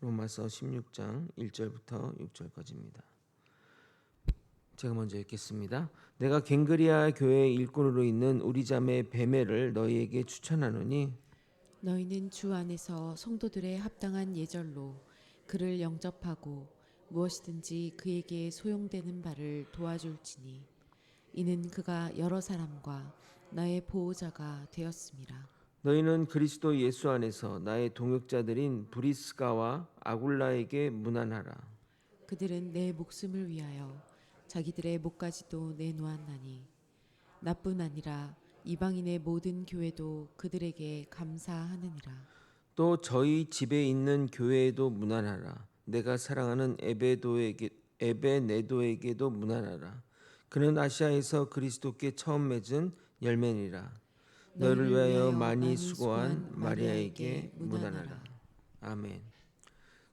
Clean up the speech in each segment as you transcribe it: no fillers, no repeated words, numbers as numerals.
로마서 16장 1절부터 6절까지입니다. 제가 먼저 읽겠습니다. 내가 갱그리아 교회의 일꾼으로 있는 우리 자매 베메를 너희에게 추천하노니 너희는 주 안에서 성도들의 합당한 예절로 그를 영접하고 무엇이든지 그에게 소용되는 바를 도와줄지니 이는 그가 여러 사람과 나의 보호자가 되었음이라. 너희는 그리스도 예수 안에서 나의 동역자들인 브리스가와 아굴라에게 문안하라. 그들은 내 목숨을 위하여 자기들의 목까지도 내놓았나니 나뿐 아니라 이방인의 모든 교회도 그들에게 감사하느니라. 또 저희 집에 있는 교회에도 문안하라. 내가 사랑하는 에베네도에게도 문안하라. 그는 아시아에서 그리스도께 처음 맺은 열매니라. 너희를 위하여 많이 수고한 마리아에게 문안하라. 아멘.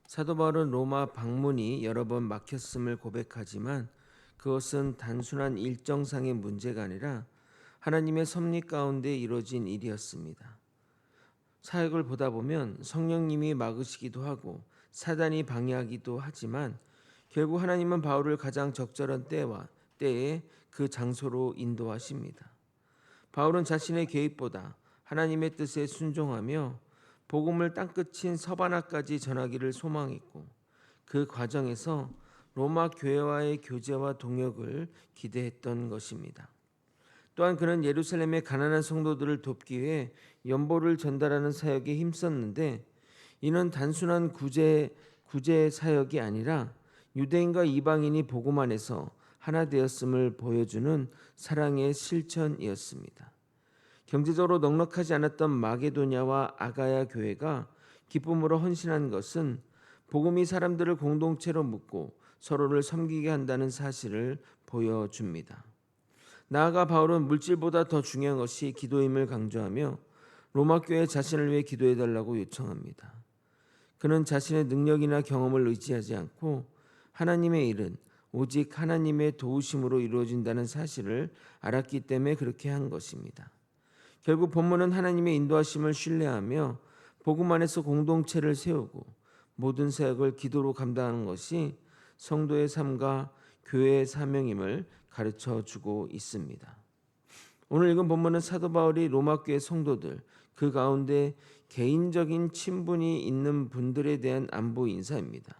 사도 바울은 로마 방문이 여러 번 막혔음을 고백하지만 그것은 단순한 일정상의 문제가 아니라 하나님의 섭리 가운데 이루어진 일이었습니다. 사역을 보다 보면 성령님이 막으시기도 하고 사단이 방해하기도 하지만 결국 하나님은 바울을 가장 적절한 때에 그 장소로 인도하십니다. 바울은 자신의 계획보다 하나님의 뜻에 순종하며 복음을 땅끝인 서바나까지 전하기를 소망했고 그 과정에서 로마 교회와의 교제와 동역을 기대했던 것입니다. 또한 그는 예루살렘의 가난한 성도들을 돕기 위해 연보를 전달하는 사역에 힘썼는데 이는 단순한 구제 사역이 아니라 유대인과 이방인이 복음 안에서 하나 되었음을 보여주는 사랑의 실천이었습니다. 경제적으로 넉넉하지 않았던 마게도냐와 아가야 교회가 기쁨으로 헌신한 것은 복음이 사람들을 공동체로 묶고 서로를 섬기게 한다는 사실을 보여줍니다. 나아가 바울은 물질보다 더 중요한 것이 기도임을 강조하며 로마 교회 자신을 위해 기도해달라고 요청합니다. 그는 자신의 능력이나 경험을 의지하지 않고 하나님의 일은 오직 하나님의 도우심으로 이루어진다는 사실을 알았기 때문에 그렇게 한 것입니다. 결국 본문은 하나님의 인도하심을 신뢰하며 복음 안에서 공동체를 세우고 모든 사역을 기도로 감당하는 것이 성도의 삶과 교회의 사명임을 가르쳐주고 있습니다. 오늘 읽은 본문은 사도 바울이 로마 교회 성도들 그 가운데 개인적인 친분이 있는 분들에 대한 안부 인사입니다.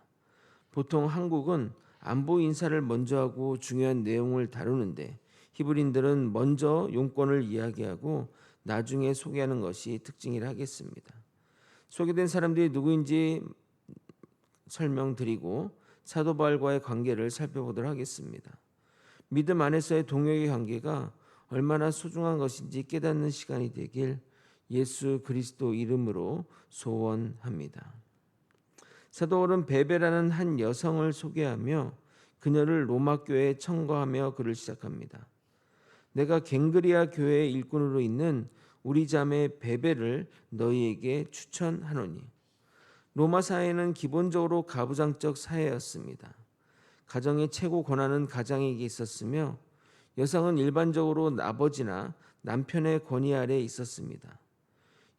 보통 한국은 안부 인사를 먼저 하고 중요한 내용을 다루는데 히브리인들은 먼저 용건을 이야기하고 나중에 소개하는 것이 특징이라 하겠습니다. 소개된 사람들이 누구인지 설명드리고 사도 바울과의 관계를 살펴보도록 하겠습니다. 믿음 안에서의 동역의 관계가 얼마나 소중한 것인지 깨닫는 시간이 되길 예수 그리스도 이름으로 소원합니다. 사도 바울은 베베라는 한 여성을 소개하며 그녀를 로마 교회에 청거하며 글을 시작합니다. 내가 갱그리아 교회의 일꾼으로 있는 우리 자매 베베를 너희에게 추천하노니. 로마 사회는 기본적으로 가부장적 사회였습니다. 가정의 최고 권한은 가장에게 있었으며 여성은 일반적으로 아버지나 남편의 권위 아래에 있었습니다.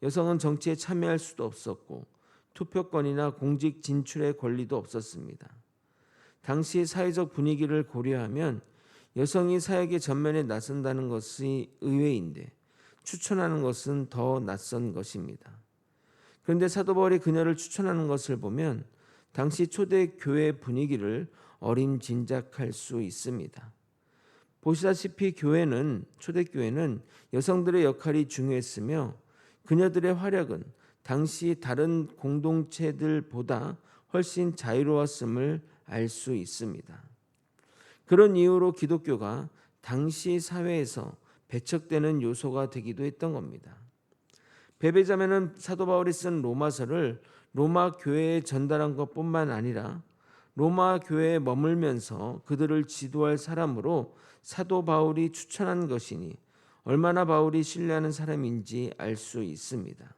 여성은 정치에 참여할 수도 없었고 투표권이나 공직 진출의 권리도 없었습니다. 당시 사회적 분위기를 고려하면 여성이 사역의 전면에 나선다는 것이 의외인데 추천하는 것은 더 낯선 것입니다. 그런데 사도 바울이 그녀를 추천하는 것을 보면 당시 초대 교회 분위기를 어림짐작할 수 있습니다. 보시다시피 초대교회는 여성들의 역할이 중요했으며 그녀들의 활약은 당시 다른 공동체들보다 훨씬 자유로웠음을 알 수 있습니다. 그런 이유로 기독교가 당시 사회에서 배척되는 요소가 되기도 했던 겁니다. 베베자매는 사도 바울이 쓴 로마서를 로마 교회에 전달한 것뿐만 아니라 로마 교회에 머물면서 그들을 지도할 사람으로 사도 바울이 추천한 것이니 얼마나 바울이 신뢰하는 사람인지 알 수 있습니다.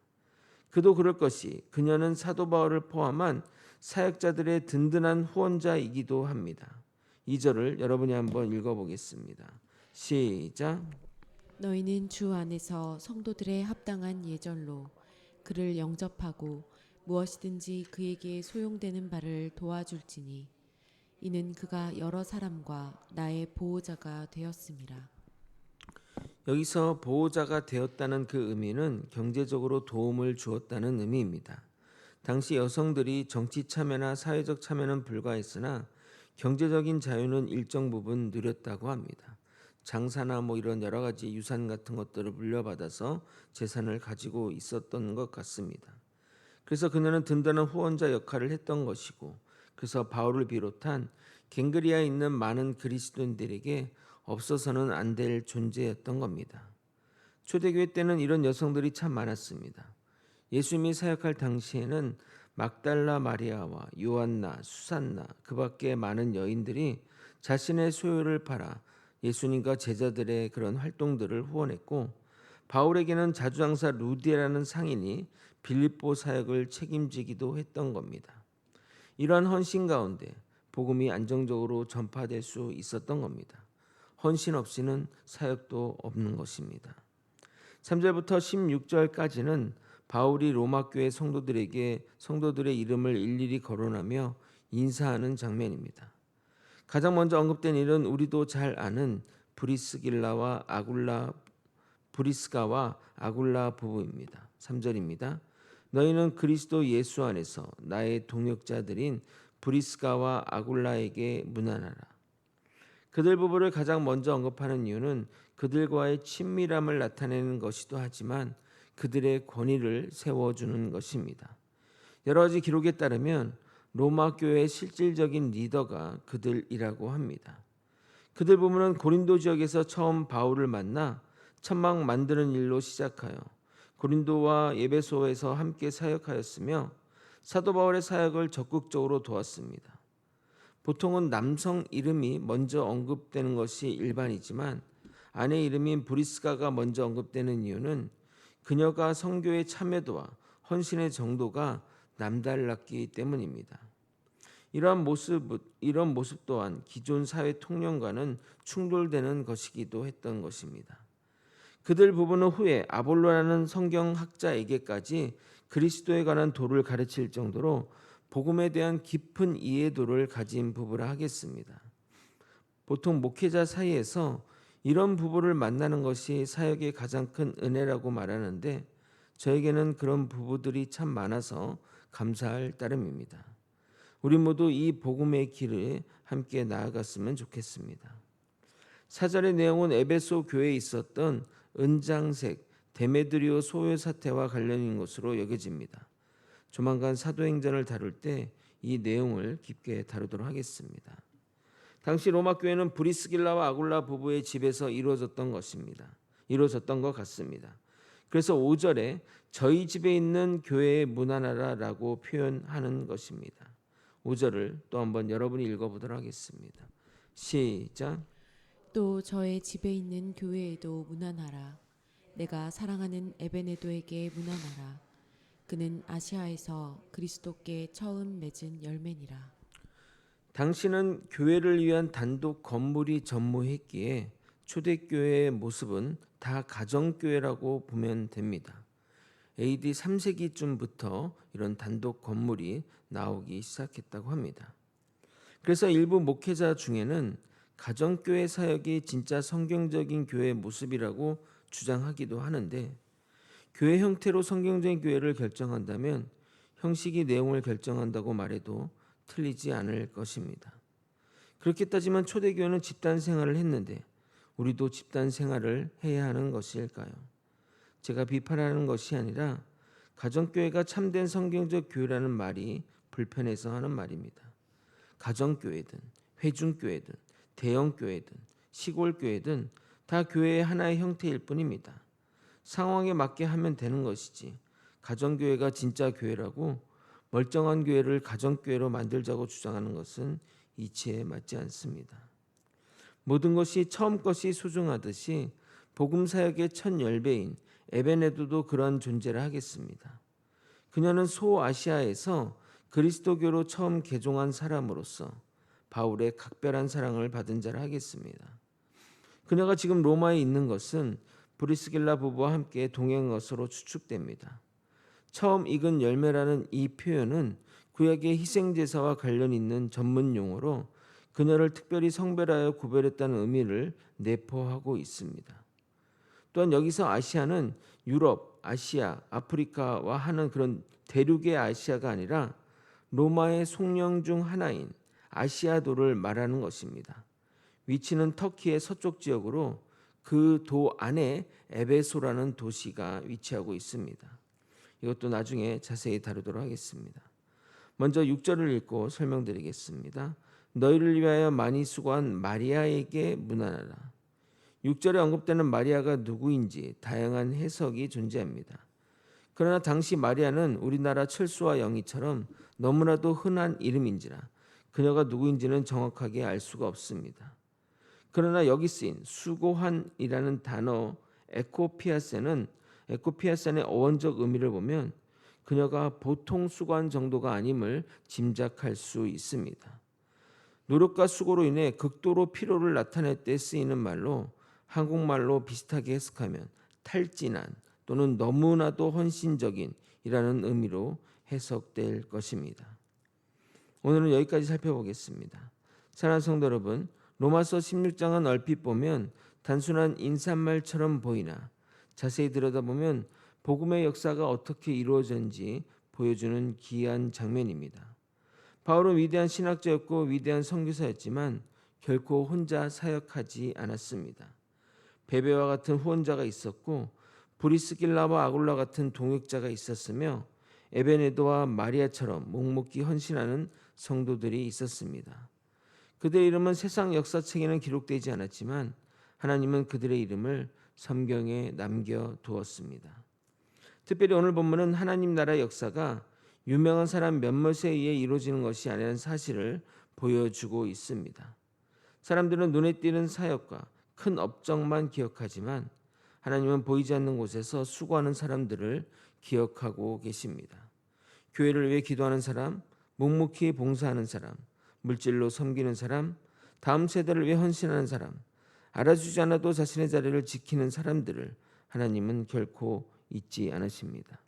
그도 그럴 것이 그녀는 사도 바울을 포함한 사역자들의 든든한 후원자이기도 합니다. 2절을 여러분이 한번 읽어보겠습니다. 시작. 너희는 주 안에서 성도들의 합당한 예절로 그를 영접하고 무엇이든지 그에게 소용되는 바를 도와줄지니 이는 그가 여러 사람과 나의 보호자가 되었음이라. 여기서 보호자가 되었다는 그 의미는 경제적으로 도움을 주었다는 의미입니다. 당시 여성들이 정치 참여나 사회적 참여는 불가했으나 경제적인 자유는 일정 부분 누렸다고 합니다. 장사나 이런 여러 가지 유산 같은 것들을 물려받아서 재산을 가지고 있었던 것 같습니다. 그래서 그녀는 든든한 후원자 역할을 했던 것이고, 그래서 바울을 비롯한 갱그리아에 있는 많은 그리스도인들에게 없어서는 안 될 존재였던 겁니다. 초대교회 때는 이런 여성들이 참 많았습니다. 예수님이 사역할 당시에는 막달라 마리아와 요한나, 수산나, 그 밖에 많은 여인들이 자신의 소유를 팔아 예수님과 제자들의 그런 활동들을 후원했고, 바울에게는 자주장사 루디라는 상인이 빌립보 사역을 책임지기도 했던 겁니다. 이러한 헌신 가운데 복음이 안정적으로 전파될 수 있었던 겁니다. 헌신 없이는 사역도 없는 것입니다. 3절부터 16절까지는 바울이 로마 교회 성도들에게 성도들의 이름을 일일이 거론하며 인사하는 장면입니다. 가장 먼저 언급된 일은 우리도 잘 아는 브리스가와 아굴라 부부입니다. 3절입니다. 너희는 그리스도 예수 안에서 나의 동역자들인 브리스가와 아굴라에게 문안하라. 그들 부부를 가장 먼저 언급하는 이유는 그들과의 친밀함을 나타내는 것이기도 하지만 그들의 권위를 세워주는 것입니다. 여러 가지 기록에 따르면 로마 교회의 실질적인 리더가 그들이라고 합니다. 그들 부부는 고린도 지역에서 처음 바울을 만나 천막 만드는 일로 시작하여 고린도와 에베소에서 함께 사역하였으며 사도 바울의 사역을 적극적으로 도왔습니다. 보통은 남성 이름이 먼저 언급되는 것이 일반이지만 아내 이름인 브리스가가 먼저 언급되는 이유는 그녀가 선교의 참여도와 헌신의 정도가 남달랐기 때문입니다. 이런 모습 또한 기존 사회 통념과는 충돌되는 것이기도 했던 것입니다. 그들 부부는 후에 아볼로라는 성경학자에게까지 그리스도에 관한 도를 가르칠 정도로 복음에 대한 깊은 이해도를 가진 부부라 하겠습니다. 보통 목회자 사이에서 이런 부부를 만나는 것이 사역의 가장 큰 은혜라고 말하는데 저에게는 그런 부부들이 참 많아서 감사할 따름입니다. 우리 모두 이 복음의 길을 함께 나아갔으면 좋겠습니다. 4절의 내용은 에베소 교회에 있었던 은장색 데메드리오 소요 사태와 관련인 것으로 여겨집니다. 조만간 사도행전을 다룰 때 이 내용을 깊게 다루도록 하겠습니다. 당시 로마 교회는 브리스길라와 아굴라 부부의 집에서 이루어졌던 것 같습니다. 그래서 5절에 저희 집에 있는 교회에 문안하라라고 표현하는 것입니다. 5절을 또 한번 여러분이 읽어보도록 하겠습니다. 시작. 또 저의 집에 있는 교회에도 문안하라. 내가 사랑하는 에베네도에게 문안하라. 그는 아시아에서 그리스도께 처음 맺은 열매니라. 당시는 교회를 위한 단독 건물이 전무했기에 초대교회의 모습은 다 가정교회라고 보면 됩니다. AD 3세기쯤부터 이런 단독 건물이 나오기 시작했다고 합니다. 그래서 일부 목회자 중에는 가정교회 사역이 진짜 성경적인 교회의 모습이라고 주장하기도 하는데, 교회 형태로 성경적인 교회를 결정한다면 형식이 내용을 결정한다고 말해도 틀리지 않을 것입니다. 그렇게 따지면 초대교회는 집단 생활을 했는데 우리도 집단 생활을 해야 하는 것일까요? 제가 비판하는 것이 아니라 가정교회가 참된 성경적 교회라는 말이 불편해서 하는 말입니다. 가정교회든 회중교회든 대형교회든 시골교회든 다 교회의 하나의 형태일 뿐입니다. 상황에 맞게 하면 되는 것이지 가정교회가 진짜 교회라고 멀쩡한 교회를 가정교회로 만들자고 주장하는 것은 이치에 맞지 않습니다. 모든 것이 처음 것이 소중하듯이 복음 사역의 첫 열배인 에베네도도 그런 존재를 하겠습니다. 그녀는 소아시아에서 그리스도교로 처음 개종한 사람으로서 바울의 각별한 사랑을 받은 자를 하겠습니다. 그녀가 지금 로마에 있는 것은 브리스길라 부부와 함께 동행한 것으로 추측됩니다. 처음 익은 열매라는 이 표현은 구약의 희생제사와 관련 있는 전문 용어로 그녀를 특별히 성별하여 구별했다는 의미를 내포하고 있습니다. 또한 여기서 아시아는 유럽, 아시아, 아프리카와 하는 그런 대륙의 아시아가 아니라 로마의 속령 중 하나인 아시아도를 말하는 것입니다. 위치는 터키의 서쪽 지역으로 그 도 안에 에베소라는 도시가 위치하고 있습니다. 이것도 나중에 자세히 다루도록 하겠습니다. 먼저 6절을 읽고 설명드리겠습니다. 너희를 위하여 많이 수고한 마리아에게 문안하라. 6절에 언급되는 마리아가 누구인지 다양한 해석이 존재합니다. 그러나 당시 마리아는 우리나라 철수와 영희처럼 너무나도 흔한 이름인지라 그녀가 누구인지는 정확하게 알 수가 없습니다. 그러나 여기 쓰인 수고한이라는 단어 에코피아세는 에코피아센의 어원적 의미를 보면 그녀가 보통 수고한 정도가 아님을 짐작할 수 있습니다. 노력과 수고로 인해 극도로 피로를 나타낼 때 쓰이는 말로 한국말로 비슷하게 해석하면 탈진한 또는 너무나도 헌신적인 이라는 의미로 해석될 것입니다. 오늘은 여기까지 살펴보겠습니다. 사랑하는 성도 여러분, 로마서 16장은 얼핏 보면 단순한 인사말처럼 보이나 자세히 들여다보면 복음의 역사가 어떻게 이루어졌는지 보여주는 귀한 장면입니다. 바울은 위대한 신학자였고 위대한 선교사였지만 결코 혼자 사역하지 않았습니다. 베베와 같은 후원자가 있었고 브리스길라와 아굴라 같은 동역자가 있었으며 에베네도와 마리아처럼 묵묵히 헌신하는 성도들이 있었습니다. 그들의 이름은 세상 역사책에는 기록되지 않았지만 하나님은 그들의 이름을 성경에 남겨두었습니다. 특별히 오늘 본문은 하나님 나라의 역사가 유명한 사람 몇몇에 의해 이루어지는 것이 아니라는 사실을 보여주고 있습니다. 사람들은 눈에 띄는 사역과 큰 업적만 기억하지만 하나님은 보이지 않는 곳에서 수고하는 사람들을 기억하고 계십니다. 교회를 위해 기도하는 사람, 묵묵히 봉사하는 사람, 물질로 섬기는 사람, 다음 세대를 위해 헌신하는 사람, 알아주지 않아도 자신의 자리를 지키는 사람들을 하나님은 결코 잊지 않으십니다.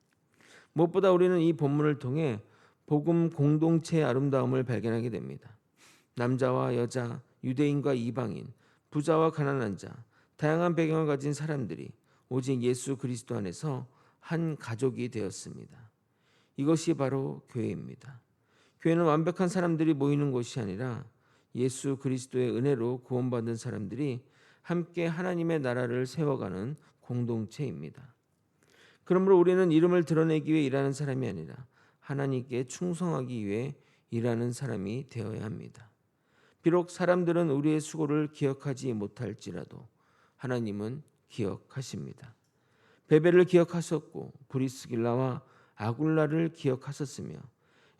무엇보다 우리는 이 본문을 통해 복음 공동체의 아름다움을 발견하게 됩니다. 남자와 여자, 유대인과 이방인, 부자와 가난한 자, 다양한 배경을 가진 사람들이 오직 예수 그리스도 안에서 한 가족이 되었습니다. 이것이 바로 교회입니다. 교회는 완벽한 사람들이 모이는 곳이 아니라 예수 그리스도의 은혜로 구원받은 사람들이 함께 하나님의 나라를 세워가는 공동체입니다. 그러므로 우리는 이름을 드러내기 위해 일하는 사람이 아니라 하나님께 충성하기 위해 일하는 사람이 되어야 합니다. 비록 사람들은 우리의 수고를 기억하지 못할지라도 하나님은 기억하십니다. 베베를 기억하셨고 브리스길라와 아굴라를 기억하셨으며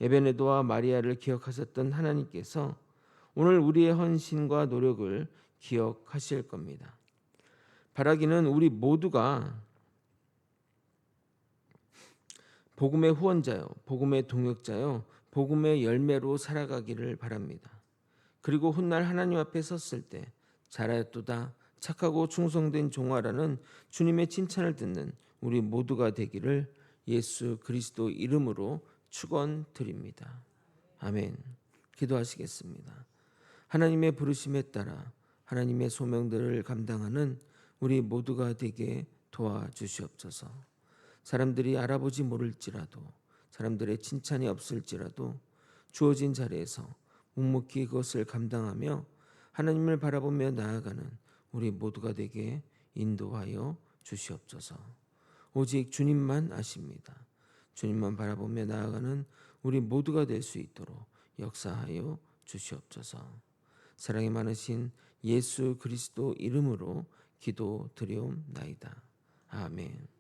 에베네도와 마리아를 기억하셨던 하나님께서 오늘 우리의 헌신과 노력을 기억하실 겁니다. 바라기는 우리 모두가 복음의 후원자요, 복음의 동역자요, 복음의 열매로 살아가기를 바랍니다. 그리고 훗날 하나님 앞에 섰을 때 잘하였도다, 착하고 충성된 종아라는 주님의 칭찬을 듣는 우리 모두가 되기를 예수 그리스도 이름으로 축원드립니다. 아멘. 기도하시겠습니다. 하나님의 부르심에 따라 하나님의 소명들을 감당하는 우리 모두가 되게 도와주시옵소서. 사람들이 알아보지 모를지라도, 사람들의 칭찬이 없을지라도 주어진 자리에서 묵묵히 그것을 감당하며 하나님을 바라보며 나아가는 우리 모두가 되게 인도하여 주시옵소서. 오직 주님만 아십니다. 주님만 바라보며 나아가는 우리 모두가 될 수 있도록 역사하여 주시옵소서. 사랑이 많으신 예수 그리스도 이름으로 기도드리옵나이다. 아멘.